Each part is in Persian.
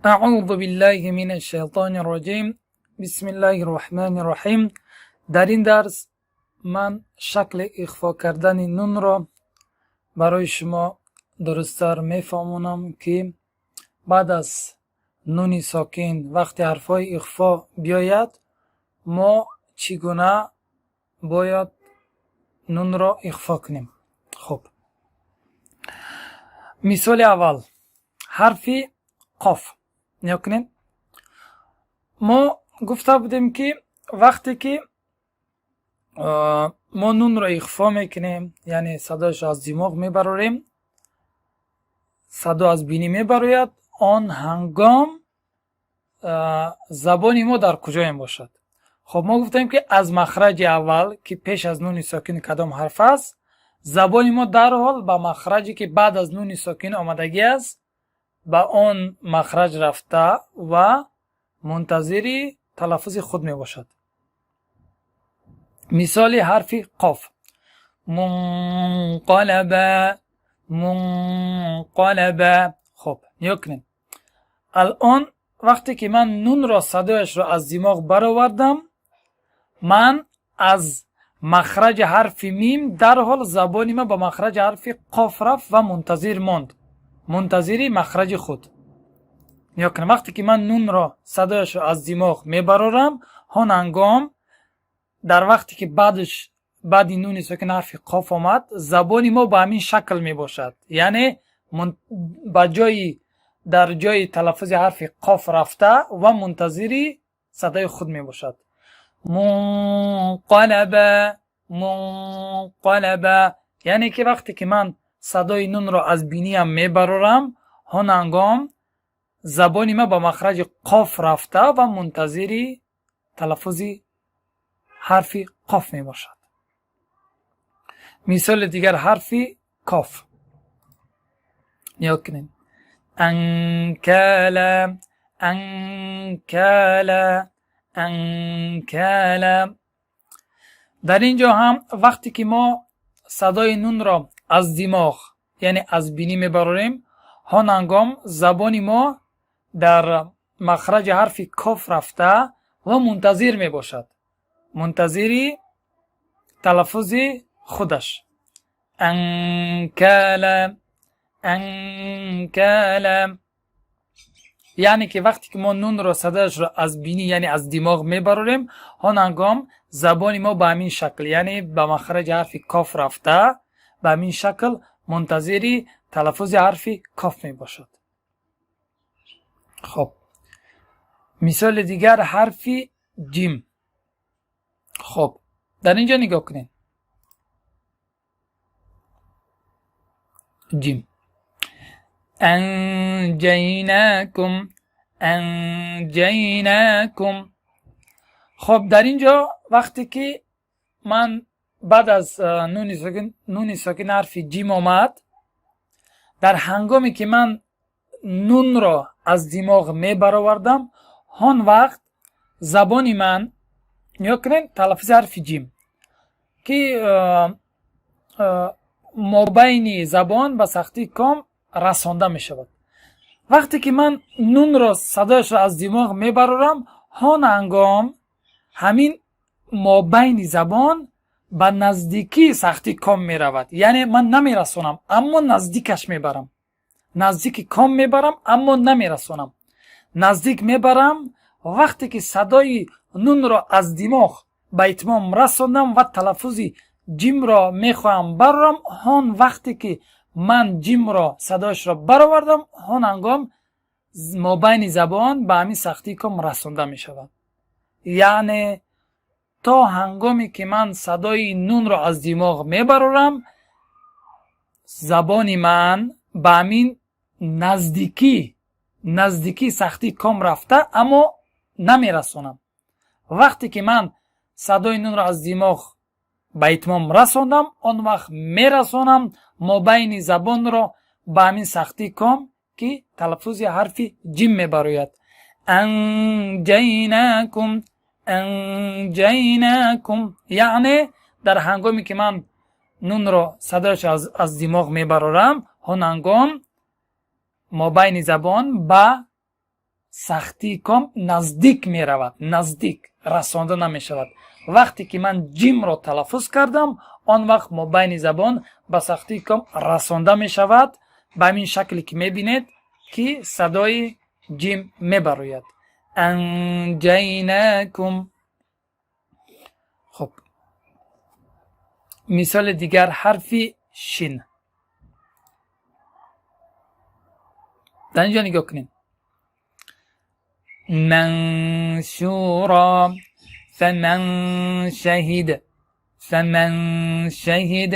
اعوذ بالله من الشیطان الرجیم. بسم الله الرحمن الرحیم. در این درس من شکل اخفا کردن نون را برای شما درست‌تر میفهمونم که بعد از نون ساکن وقتی حرفای اخفا بیاید ما چگونه باید نون را اخفا کنیم. خب مثال اول حرف قاف نیا کنیم. ما گفته بودیم که وقتی که ما نون را اخفا میکنیم یعنی صداش از دماغ میبراریم، صدا از بینی میبراید، آن هنگام زبان ما در کجا باشد؟ خب ما گفتیم که از مخرج اول که پیش از نون ساکن کدام حرف است، زبان ما در حال به مخرجی که بعد از نون ساکن آمدگی است به آن مخرج رفته و منتظر تلفظ خود می باشد. مثال حرف قاف منقلب. خب نیا کنیم. الان وقتی که من نون را صدایش را از دماغ برآوردم، من از مخرج حرف میم در حال زبانی ما به مخرج حرف قاف رفت و منتظر ماند، منتظری مخرج خود. یا کنم وقتی که من نون را صدایش را از دماغ میبرارم، هان هنگام در وقتی که بعد نون ساکن حرف قاف آمد زبانی ما به همین شکل می باشد، یعنی در جای تلفظ حرف قاف رفته و منتظری صدای خود می باشد. منقلب یعنی که وقتی که من صدای نون را از بینی هم میبرارم، هان هنگام زبانی ما با مخرج قاف رفته و منتظری تلفظ حرف قاف می باشد. مثال دیگر حرف کاف نیا کنیم. انکل. در اینجا هم وقتی که ما صدای نون را از دماغ یعنی از بینی میبراریم، هان هنگام زبانی ما در مخرج حرف کاف رفته و منتظر می باشد، منتظری تلفظ خودش. انکل یعنی که وقتی که ما نون را صدایش را از بینی یعنی از دماغ میبراریم، هان هنگام زبانی ما به همین شکل یعنی به مخرج حرف کاف رفته به همین شکل منتظری تلفظ حرف کاف می باشد. خب مثال دیگر حرف جیم. خب در اینجا نگاه کنید. جیم. انجیناکم. خب در اینجا وقتی که من بعد از نون ساکن حرف جیم آمد، در هنگامی که من نون را از دماغ می برآوردم، هان وقت زبانی من نیا کنین تلفظ حرف جیم که مابین زبان به سختی کام رسانده می شود. وقتی که من نون را صدایش را از دماغ می برارم، هان هنگام همین مابین زبان به نزدیکی سختی کام می رود، یعنی من نمی رسانم اما نزدیکش می برم. نزدیک کام می برم اما نمی رسانم. نزدیک می برم وقتی که صدای نون را از دماغ به اتمام رساندم و تلفظ جیم را می خواهم برارم، هان وقتی که من جیم را صدایش را برآوردم، هان هنگام مابین زبان به همین سختی کام رسانده می شود. یعنی تا هنگامی که من صدای نون را از دماغ می برارم، زبانی من به همین نزدیکی سختی کام رفته اما نمی رسانم. وقتی که من صدای نون را از دماغ به اتمام رساندم، آن وقت می رسانم مابین زبان را به همین سختی کام که تلفظ حرف جیم می براید. انجیناکم. یعنی در هنگامی که من نون را صدایش از دماغ می برارم، هان هنگام مابین زبان به сахти ком наздик меравад, наздик расонда намешавад. вақте ки ман ҷимро талаффуз кардам, он вақт мобайни забон ба сахти ком расонда мешавад. ба ҳамин шакле ки мебинед ки садои ҷим мебарояд. анҷайнакум. хуб, мисоли дигар ҳарфи шин. дар инҷо нигоҳ кунед. маншуро فمن شهید فمن شهید.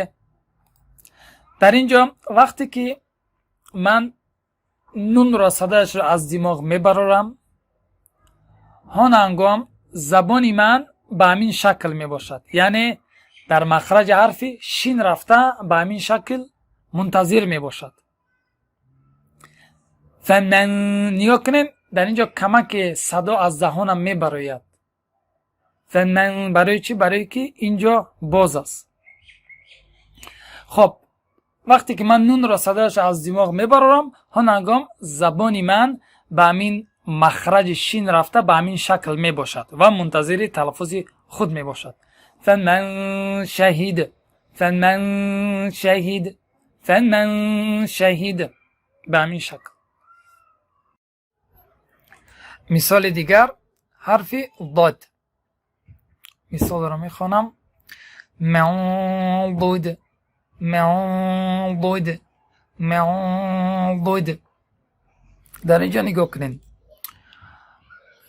در اینجا وقتی که من نون را صدایش را از دماغ میبرارم، هان هنگام زبانی من به همین شکل میباشد، یعنی در مخرج حرف شین رفته به همین شکل منتظر میباشد. فمن نگاه کنین، در اینجا کمک صدا از دهانم میبراید. فمن برای چی؟ برای که اینجا باز است. خب وقتی که من نون را صدایش از دماغ میبرارم، هان هنگام زبانی من به همین مخرج شین رفته به همین شکل میباشد و منتظر تلفظ خود میباشد. فمن شهید فمن شهید فمن شهید، به همین شکل. مثال دیگر حرف ضاد. مثال را میخوانم. معبود معبود معبود. در اینجا نگاه کنین،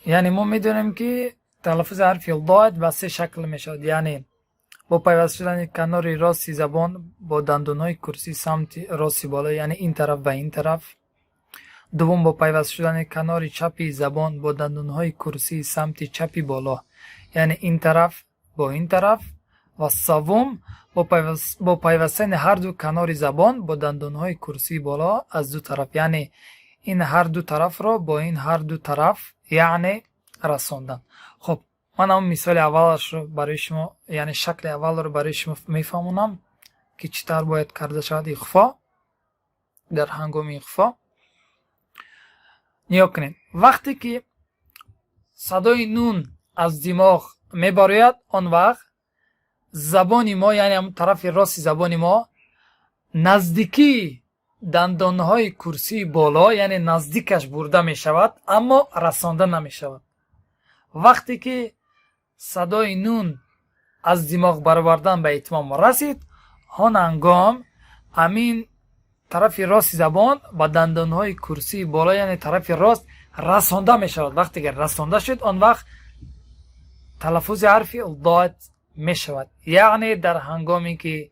یعنی ما میدونیم که تلفظ حرف ضاد به سه شکل میشود، یعنی با پیوست شدن کنار راستی زبان با دندانهای کرسی سمت راستی بالا، یعنی این طرف و این طرف. دوم با پیوست شدن کنار چپی زبان با دندانهای کرسی سمت چپی بالا، یعنی این طرف با این طرف. و سوم با پیوستن هر دو کنار زبان با دندانهای کرسی بالا از دو طرف، یعنی این هر دو طرف را با این هر دو طرف یعنی رساندن. خب من هم مثال اولش رو برای شما، یعنی شکل اول رو برای شما میفهمونم که چطور باید کرده شود اخفا در هنگام اخفا. نیا کنید، وقتی که صدای نون از دماغ میبراید، آن وقت زبان ما، یعنی هم طرف راست زبان ما نزدیکی دندانهای کرسی بالا، یعنی نزدیکش برده می شود اما رسانده نمی شود. وقتی که صدای نون از دماغ برآوردن به اتمام رسید، آن هنگام همین طرف راست زبان با دندانهای کرسی بالا، یعنی طرف راست رسانده می شود. وقتی که رسانده شد، آن وقت تلفظ حرف ضاد می شود، یعنی در هنگامی که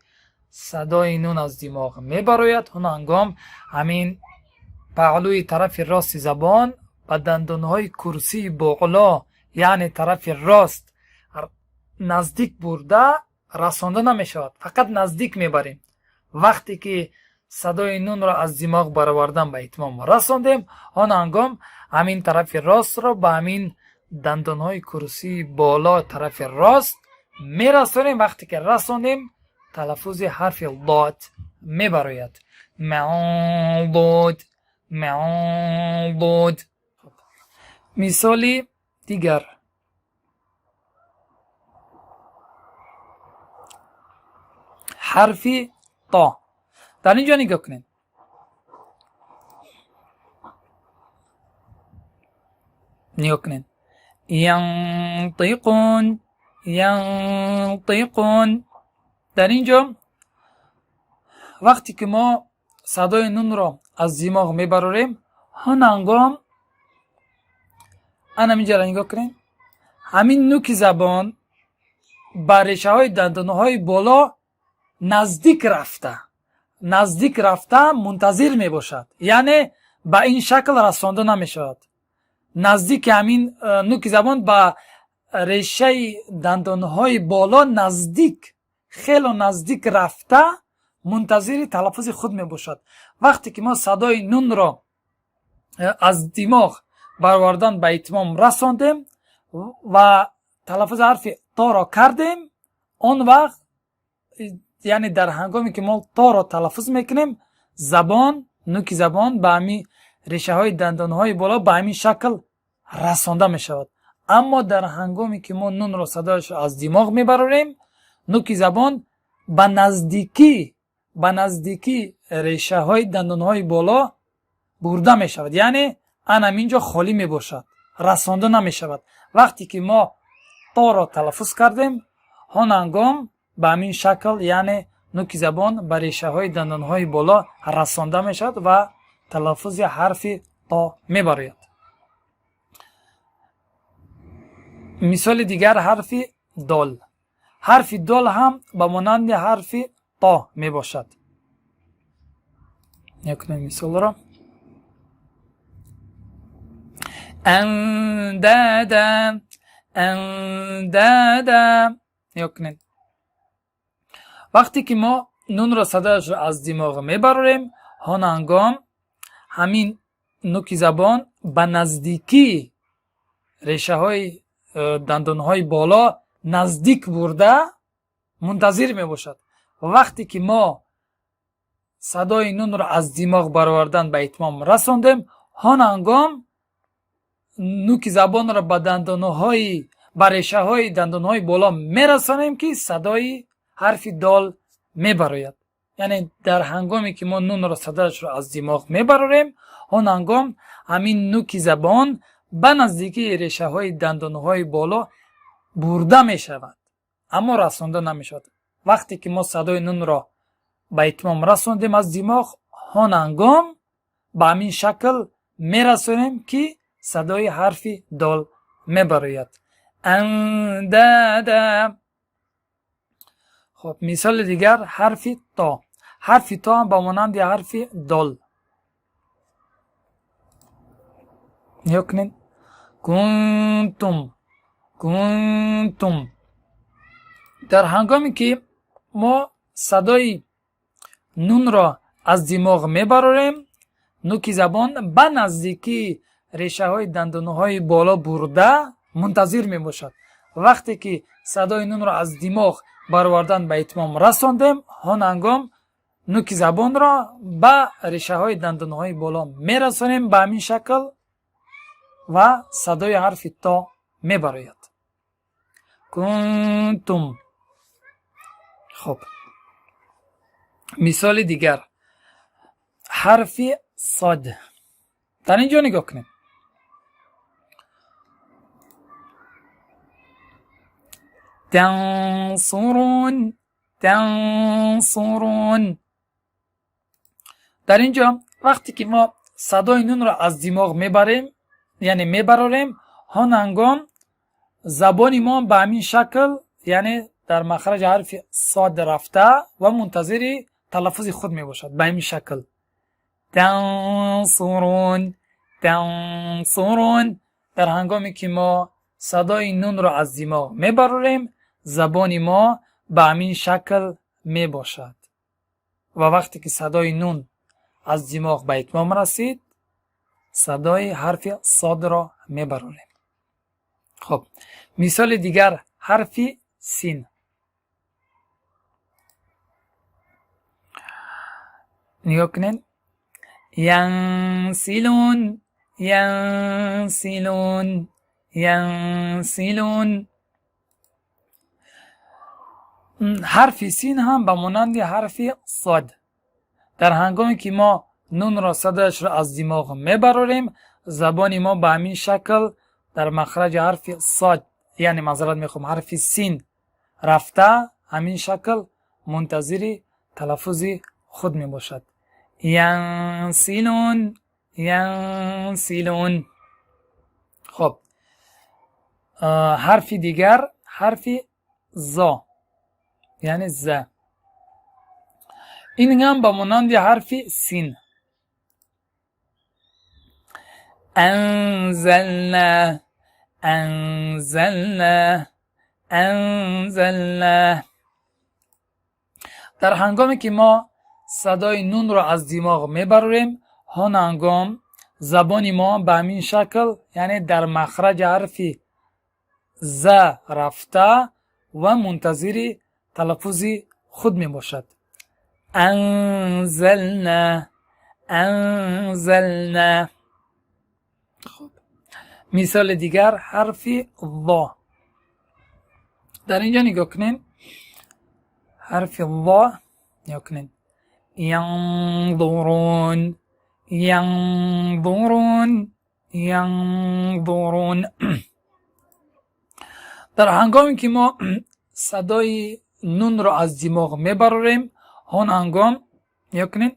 صدای نون از دماغ می براید، اون هنگام همین پهلوی طرف راست زبان با دندانهای کرسی بالا، یعنی طرف راست نزدیک برده رسانده نمی شود، فقط نزدیک می بریم. وقتی که صدای نون را از دماغ برآوردن به اتمام رساندیم، آن هنگام همین طرف راست را با همین دندانهای کرسی بالا طرف راست می رسانیم. وقتی که رسانیم، تلفظ حرف ضاد می براید. معبود معبود. مثالی دیگر حرف تا. در اینجا نگاه کنید. نگاه کنید. ینطقون ینطقون. در اینجا وقتی که ما صدای نون را از دماغ میبراریم، هان هنگام اینجا را نگاه کنید، همین نوک زبان با ریشه های دندانهای بالا نزدیک رفته منتظر می باشد، یعنی با این شکل رسانده نمی شود. نزدیک همین نوک زبان با ریشه دندانهای بالا نزدیک، خیلی نزدیک رفته منتظر تلفظ خود می باشد. وقتی که ما صدای نون را از دماغ برآوردن به اتمام رساندیم و تلفظ حرف تا را کردیم، آن وقت یعنی در هنگامی که ما تا را تلفظ میکنیم، زبان، نوک زبان به همین ریشه های دندان های بالا به همین شکل расонда мешавад. аммо дар ҳангоме ки мо нунро садояшро аз димоғ мебарорем, нуки забон ба наздикӣ решаҳои дандонҳои боло бурда мешавад, яъне ан ҳаминҷо холӣ мебошад, расонда намешавад. вақте ки мо торо талаффуз кардем, он ҳангом ба ҳамин шакл, яъне нуки забон ба решаҳои дандонҳои боло расонда мешавад ва талаффузи ҳарфи то мебарояд. мисоли дигар ҳарфи дол. ҳарфи дол ҳам ба монанди ҳарфи то мебошад. якунем мисолро. اندادا اندادا. якунем. вақте ки мо нунро садояшро аз димоғ мебарорем, он ҳангом ҳамин нуки забон ба наздикии решаҳои дандонҳои боло наздик бурда мунтазир мебошад. вақте ки мо садои нунро аз димоғ баровардан ба итмом расондем, он ҳангом нуки забонро ба дандонҳои ба решаҳои дандонҳои боло мерасонем ки садои ҳарфи дол мебарояд. яъне дар ҳангоме ки мо нунро садояшро аз димоғ мебарорем, он ҳангом ҳамин нуки забон ба наздикии решаҳои дандонҳои боло бурда мешавад, аммо расонда намешавад. вақте ки мо садои нунро ба итмом расондем аз димоғ, он ҳангом ба ҳамин шакл мерасонем ки садои ҳарфи дол мебарояд. اندادا. خب مثال دیگر حرف تا. حرف تا هم با مانند حرف دال. نگاه کنید. کنتم. در هنگامی که ما صدای نون را از دماغ میبریم، نوک زبان به نزدیکی ریشه های دندانه های بالا برده منتظر می باشد. وقتی که صدای نون را از دماغ برآوردن به اتمام رساندیم، آن هنگام نوک زبان را به ریشه های دندانه های بالا می رسانیم به همین شکل و صدای حرف تا می براید. کنتم. خب مثال دیگر حرف صاد. در اینجا نگاه کنیم. تنصرون. در اینجا وقتی که ما صدای نون را از دماغ میبریم، یعنی میبراریم، آن هنگام زبان ما به همین شکل، یعنی در مخرج حرف صاد رفته و منتظر تلفظ خود می باشد به همین شکل. تنصرون. در هنگامی که ما صدای نون را از دماغ میبراریم، زبان ما به همین شکل می باشد و وقتی که صدای نون از دماغ به اتمام رسید، صدای حرف صاد را میبراریم. خب مثال دیگر حرف سین. نگاه کنین. ینسلون. حرف سین هم به مانند حرف صاد. در هنگامی که ما نون را صدایش را از دماغ میبراریم، زبان ما به همین شکل در مخرج حرف صاد، یعنی معذرت میخوام حرف سین رفته همین شکل منتظر تلفظ خود می باشد. ینسلون. خب حرف دیگر حرف زا، یعنی ز. این هم با مانند حرف سین. انزلنا. در هنگامی که ما صدای نون را از دماغ میبریم، آن هنگام زبان ما به همین شکل، یعنی در مخرج حرف ز رفته و منتظر تلفظ خود می باشد. انزلنا. خب مثال دیگر حرف ضا. در اینجا نگاه کنین، حرف ضا نگاه کنین. ینظرون، ینظرون، ینظرون. در هنگامی که ما صدای نون رو از دماغ میبریم، هون هنگام نگاه کنین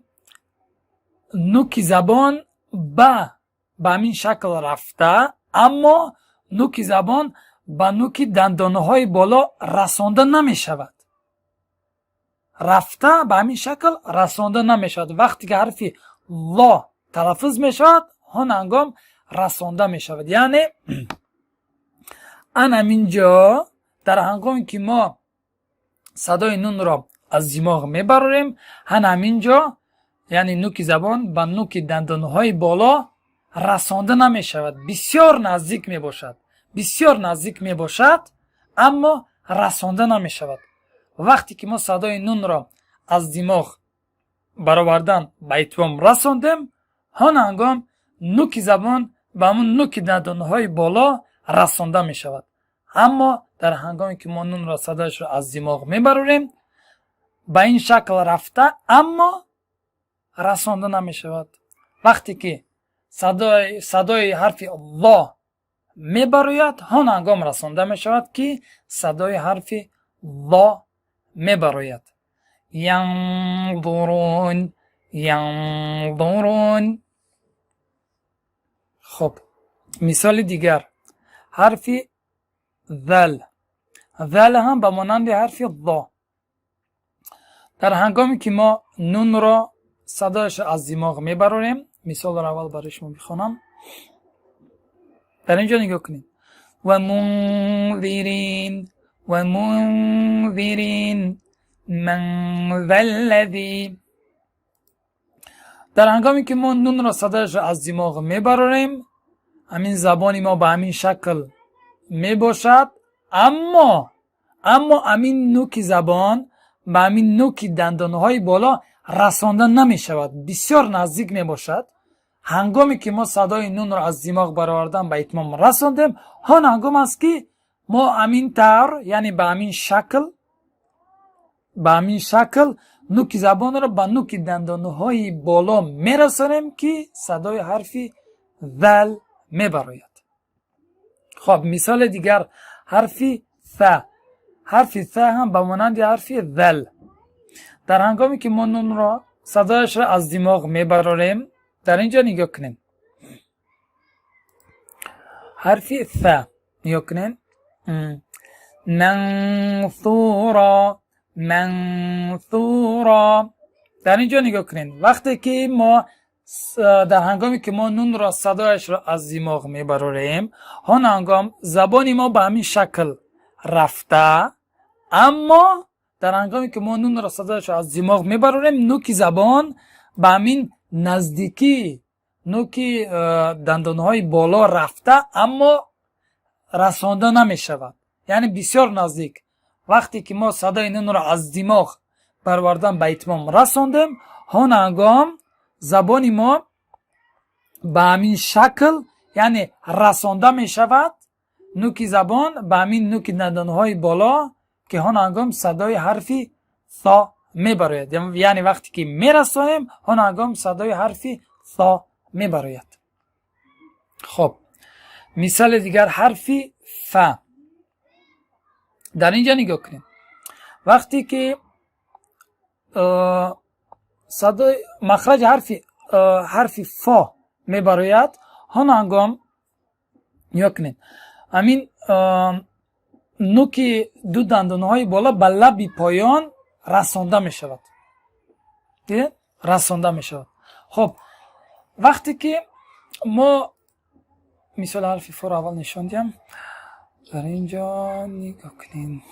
نوک زبان به همین شکل رفته، اما نوک زبان به نوک دندانه های بالا رسانده نمی شود. رفته به همین شکل رسانده نمی شود. وقتی که حرف لا تلفظ می شود، هون هنگام رسانده می شود. یعنی ان همینجا در هنگامی که ما صدای نون را از دماغ می براریم، هن همینجا یعنی نوک زبان به نوک دندانه های بالا رسانده نمی شود. بسیار نزدیک می باشد، بسیار نزدیک می باشد، اما رسانده نمی شود. وقتی که ما صدای نون را از دماغ برآوردن به اتمام رساندیم، هان هنگام نوک زبان به همون نوک دندانه های بالا رسانده می شود. اما در هنگامی که ما نون را صدایش را از دماغ می براریم، به این شکل رفته اما رسانده نمی شود. وقتی که صدای حرف لا می براید، هان هنگام رسانده می شود که صدای حرف لا می براید. ینظرون، ینظرون. خب مثال دیگر حرف ذل. ذل هم به مانند حرف ضا. در هنگامی که ما نون را صدایش از دماغ میبراریم، مثال را اول برای شما میخوانم. در اینجا نگاه کنید. و منذرین، و منذرین من ذا الذی. در هنگامی که ما نون را صدایش از دماغ میبراریم، همین زبانی ما به همین شکل میباشد، اما همین نوک زبان به همین نوک دندانه های بالا رسانده نمی شود، بسیار نزدیک می باشد. هنگامی که ما صدای نون را از دماغ برآوردن به اتمام رساندیم، هان هنگام است که ما همین طور، یعنی به همین شکل نوک زبان را به نوک دندانه های بالا می رسانیم که صدای حرف ذل می براید. خب مثال دیگر حرف ث. حرف ث هم به مانند حرف ذل. در هنگامی که ما نون را صدایش را از دماغ میبراریم، در اینجا نگاه کنیم. حرف ث نگاه کنیم. منثورا، منثورا. در اینجا نگاه کنیم. وقتی که ما در هنگامی که ما نون را صدایش را از دماغ میبراریم، هان هنگام زبانی ما به همین شکل رفته، اما در هنگامی که ما نون را صدایش را از دماغ میبراریم، نوک زبان به همین نزدیکی نوک دندانه های بالا رفته، اما رسانده نمی شود، یعنی بسیار نزدیک. وقتی که ما صدای نون را از دماغ برآوردن به اتمام رساندیم، هان هنگام زبانی ما به همین شکل یعنی رسانده می شود، نوک زبان به همین نوک دندانه های بالا که هان هنگام صدای حرف ثا می براید. یعنی وقتی که می رسانیم، هان هنگام صدای حرف ثا می براید. خب مثال دیگر حرف ف. در اینجا نگاه کنیم. وقتی که صدای مخرج حرف فا می براید، هان هنگام نگاه کنید. همین نوک دو دندانه های بالا به لب پایان رسانده می شود. دیدید؟ رسانده می شود. خب وقتی که ما مثال حرف فا را اول نشاندیم، در اینجا نگاه کنید.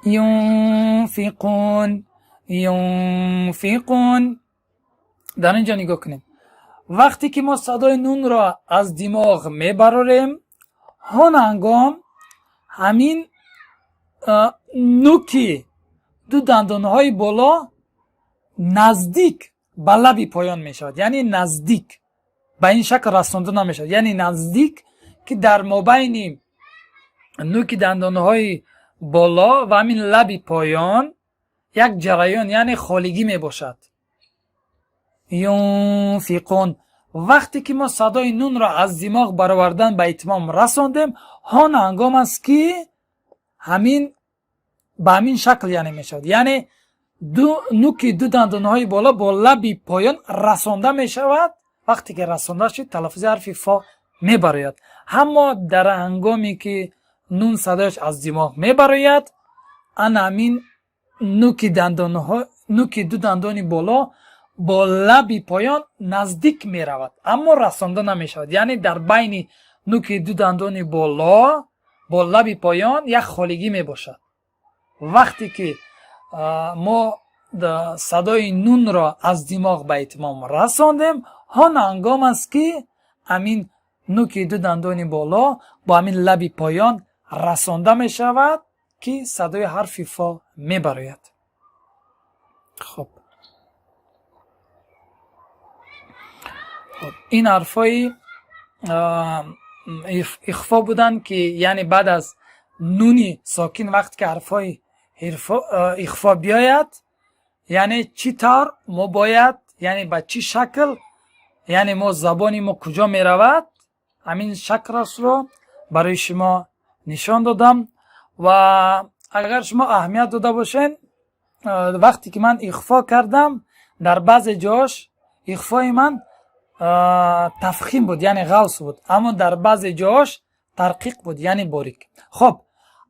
ینفقون، ینفقون. در اینجا نگاه کنید. وقتی که ما صدای نون را از دماغ میبراریم، هان هنگام همین نوک دو دندانه های بالا نزدیک به لب پایان می شود، یعنی نزدیک به این شکل رسانده نمیشد. یعنی نزدیک که در مابین نوک دندانهای بالا و همین لب پایان یک جریان یعنی خالگی می باشد. ینفقون، وقتی که ما صدای نون را از دماغ برآوردن به اتمام رساندیم، هان هنگام است که همین به همین شکل یعنی می شود. یعنی نوک دو دندانهای بالا با لب پایان رسانده می شود. وقتی که رسانده شد تلفظ حرف فا می براید. اما در هنگامی که نون صدایش از دماغ می براید، ان همین نوک دو دندان بالا با لب پایان نزدیک می رود اما رسانده نمی شود. یعنی در بین نوک دو دندان بالا با لب پایان یک خالگی می باشد. وقتی که ما صدای نون را از دماغ به اتمام رساندیم، هان هنگام است که همین نوک دو دندان بالا با همین لب پایان رسانده می شود که صدای حرف فا می براید. خب این حرفای اخفا بودن که یعنی بعد از نونی ساکن وقت که حرفای اخفا بیاید، یعنی چی طور ما باید، یعنی با چی شکل، یعنی ما زبانی ما کجا می رود، همین شکل رو برای شما نشان دادم. و اگر شما اهمیت داده باشین، وقتی که من اخفا کردم در بعض جاش اخفای من تفخیم بود یعنی غوص بود، اما در بعض جاش ترقیق بود یعنی باریک. خب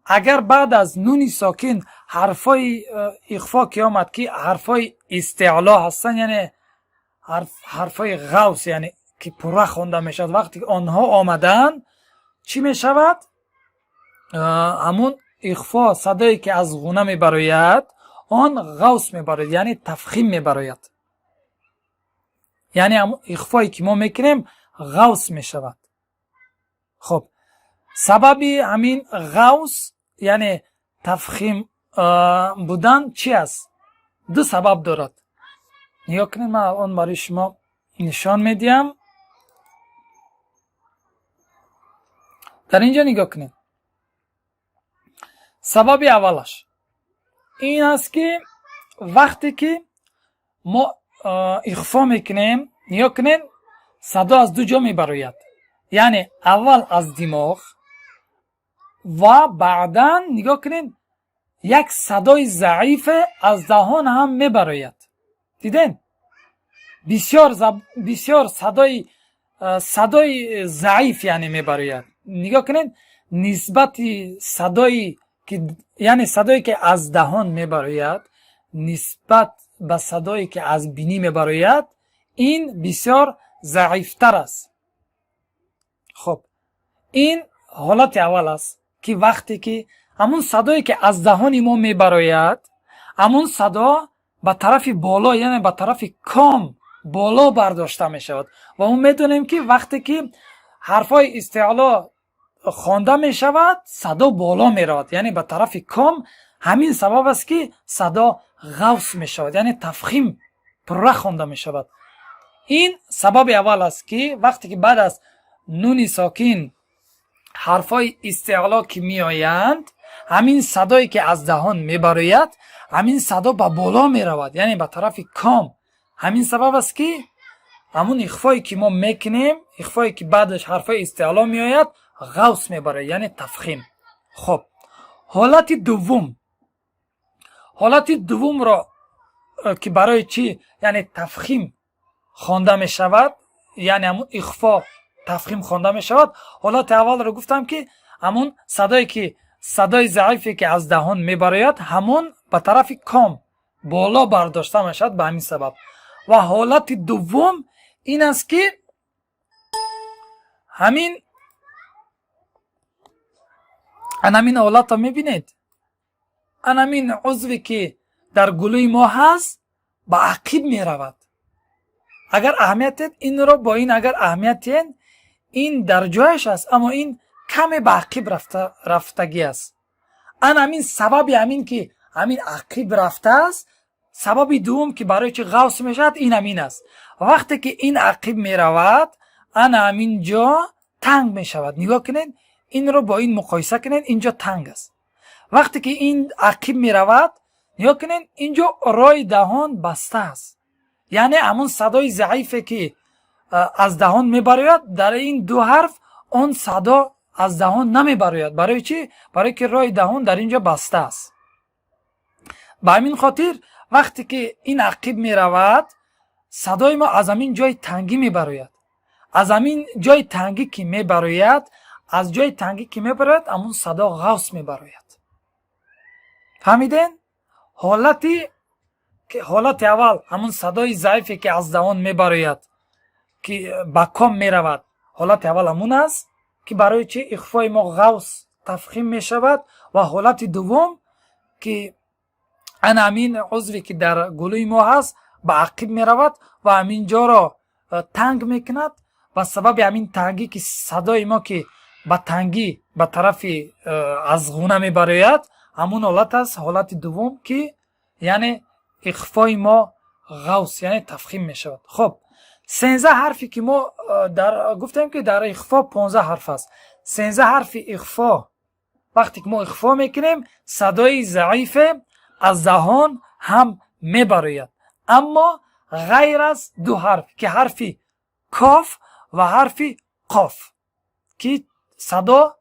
اگر بعد از نونی ساکن حرفای اخفا که آمد که حرفای استعلا هستن، یعنی حرفای غوص یعنی که پره خونده می شود، وقتی آنها آمدن چی می شود؟ همون اخفا صدایی که از غونه می براید آن غوص می براید یعنی تفخیم می براید. یعنی همون اخفایی که ما میکنیم غوص می شود. خب سببی همین غوص یعنی تفخیم بودن چی است؟ دو سبب دارد. نگاه کنید، من اون برای شما نشان میدیم. در اینجا نگاه کنید. سبب اولش این است که وقتی که ما اخفا میکنیم، نگاه کنید صدا از دو جا میبراید، یعنی اول از دماغ و بعدا نگاه کنید یک صدای ضعیف از دهان هم میبراید. دیدین؟ بسیار صدای ضعیف یعنی میبراید. نگاه کنید نسبت صدایی که یعنی صدایی که از دهان میبراید نسبت به صدایی که از بینی میبراید این بسیار ضعیفتر است. خب این حالت اول است که وقتی که همون صدایی که از دهان ما میبراید همون صدا به طرف بالا یعنی به طرف کام بالا برداشته می شود و ما میدونیم که وقتی که حرفای استعلا خوانده می شود صدا بالا می رود یعنی به طرف کام. همین سبب است که صدا غوص می شود یعنی تفخیم پره خوانده می شود. این سبب اول است که وقتی که بعد از نون ساکن حرفای استعلا که می آیند همین صدایی که از دهان می براید همین صدا به بالا می رود یعنی به طرف کام. همین سبب است که همون اخفایی که ما میکنیم، اخفایی که بعدش حرفای استعلا می آید غوص می براید یعنی تفخیم. خب حالت دوم را که برای چی یعنی تفخیم خوانده می شود یعنی همون اخفا تفخیم خوانده می شود. حالت اول را گفتم که همون صدای ضعیفی که از دهان می براید همون به طرف کام بالا برداشته می شود به همین سبب. و حالت دوم این است که همین حالت را می بینید، همین عضوی که در گلوی ما هست به عقیب می رود. اگر اهمیت این را با این اگر اهمیت این در جایش است اما این کم به عقیب رفتگی است. همین سبب همین که همین عقیب رفته است، سبب دوم که برای چی غوص می شود این همین است. وقتی که این عقیب می رود انا همین جا تنگ می شود. نگاه کنید این رو با این مقایسه کنید، اینجا تنگ است. وقتی که این عقیب می رود نگاه کنید اینجا رای دهان بسته است، یعنی همون صدای ضعیفی که از دهان می براید در این دو حرف اون صدا از دهان نمی براید. برای چی؟ برای که رای دهان در اینجا بسته است. به همین خاطر وقتی که این عقیب می رود صدای ما از همین جای تنگی می براید. از همین جای تنگی که می براید، از جای تنگی که می براید همون صدا غوث می براید. فهمیدین؟ حالت اول همون صدای ضعیفی که از دهان می براید که با کام می رود، حالت اول همون است که برای چی اخفای ما غوث تفخیم می شود. و حالت دوم که همین عضوی که در گلوی ما هست با عقیب می رود و همین جا را تنگ می کند و سبب همین تنگی که صدای ما که با تنگی به طرف از غونه می براید همون حالت است، حالت دوم که یعنی اخفای ما غوث یعنی تفخیم می شود. خب 13 حرفی که ما گفتیم که در اخفا 15 حرف است. 13 حرف اخفا وقتی که ما اخفا میکنیم صدای ضعیف از دهان هم میبراید، اما غیر از دو حرف که حرف کاف و حرف قاف که صدا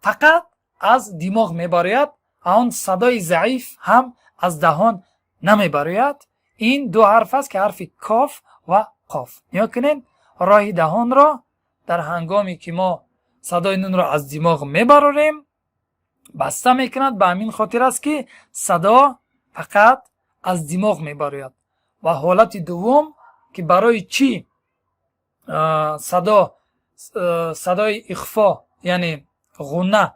فقط از دماغ میبراید، آن صدای ضعیف هم از دهان نمیبراید. این دو حرف است که حرف کاف و قاف. نیا کنین راه دهان را در هنگامی که ما صدای نون را از دماغ میبراریم بسته میکند. به همین خاطر است که صدا فقط از دماغ میبراید. و حالت دوم که برای چی صدای اخفا یعنی غنه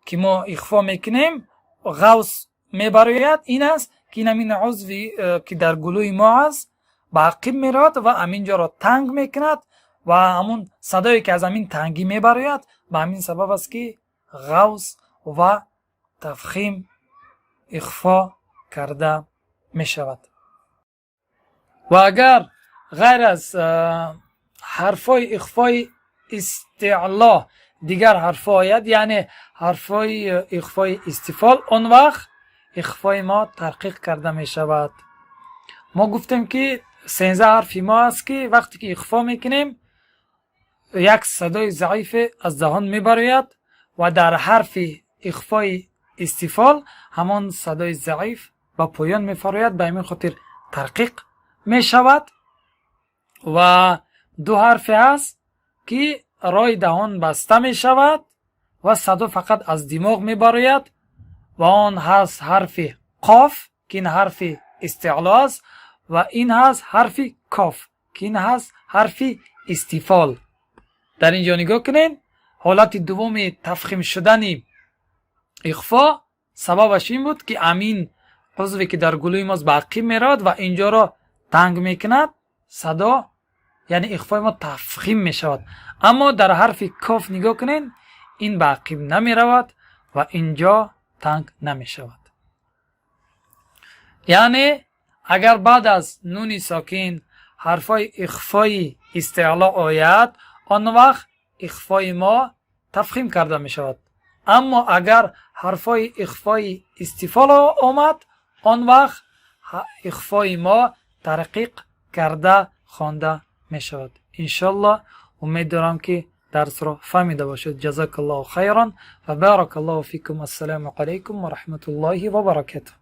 که ما اخفا میکنیم غوث میبراید، این است که این همین عضوی که در گلوی ما است با عقیب میرود و همینجا را تنگ میکند و همون صدایی که از همین تنگی میبراید به همین سبب است که غوث و تفخیم اخفا کرده میشود. و اگر غیر از حرفای اخفای استعلا دیگر حرف آید یعنی حرفای اخفای استفال، اون وقت اخفای ما تحقیق کرده می شود. ما گفتیم که 13 حرفی ما است که وقتی که اخفا میکنیم یک صدای ضعیف از دهان میبراید و در حرف اخفای استفال همان صدای ضعیف با پایان میفراید، به همین خاطر تحقیق می شود. و دو حرف هست که رای دهان بسته می شود و صدا فقط از دماغ می براید و آن هست حرف قاف که این حرف استعلا است و این هست حرف کاف که این هست حرف استفال. در اینجا نگاه کنین حالت دوم تفخیم شدن اخفا سببش این بود که امین عضوی که در گلوی ماست به عقیب می رود و اینجا را تنگ می کند، صدا یعنی اخفای ما تفخیم می شود. اما در حرف کاف نگاه کنین این به عقیب نمی رود و اینجا تنگ نمی شود. یعنی اگر بعد از نون ساکن حرفای اخفای استعلا آید آن وقت اخفای ما تفخیم کرده می شود. اما اگر حرفای اخفای استفال آمد آن وقت اخفای ما تحقیق کرده خوانده می شود. انشالله امید دارم که درس را فهمیده باشید. جزاک الله خیرا و بارک الله فیکم. السلام علیکم و رحمت الله و برکاته.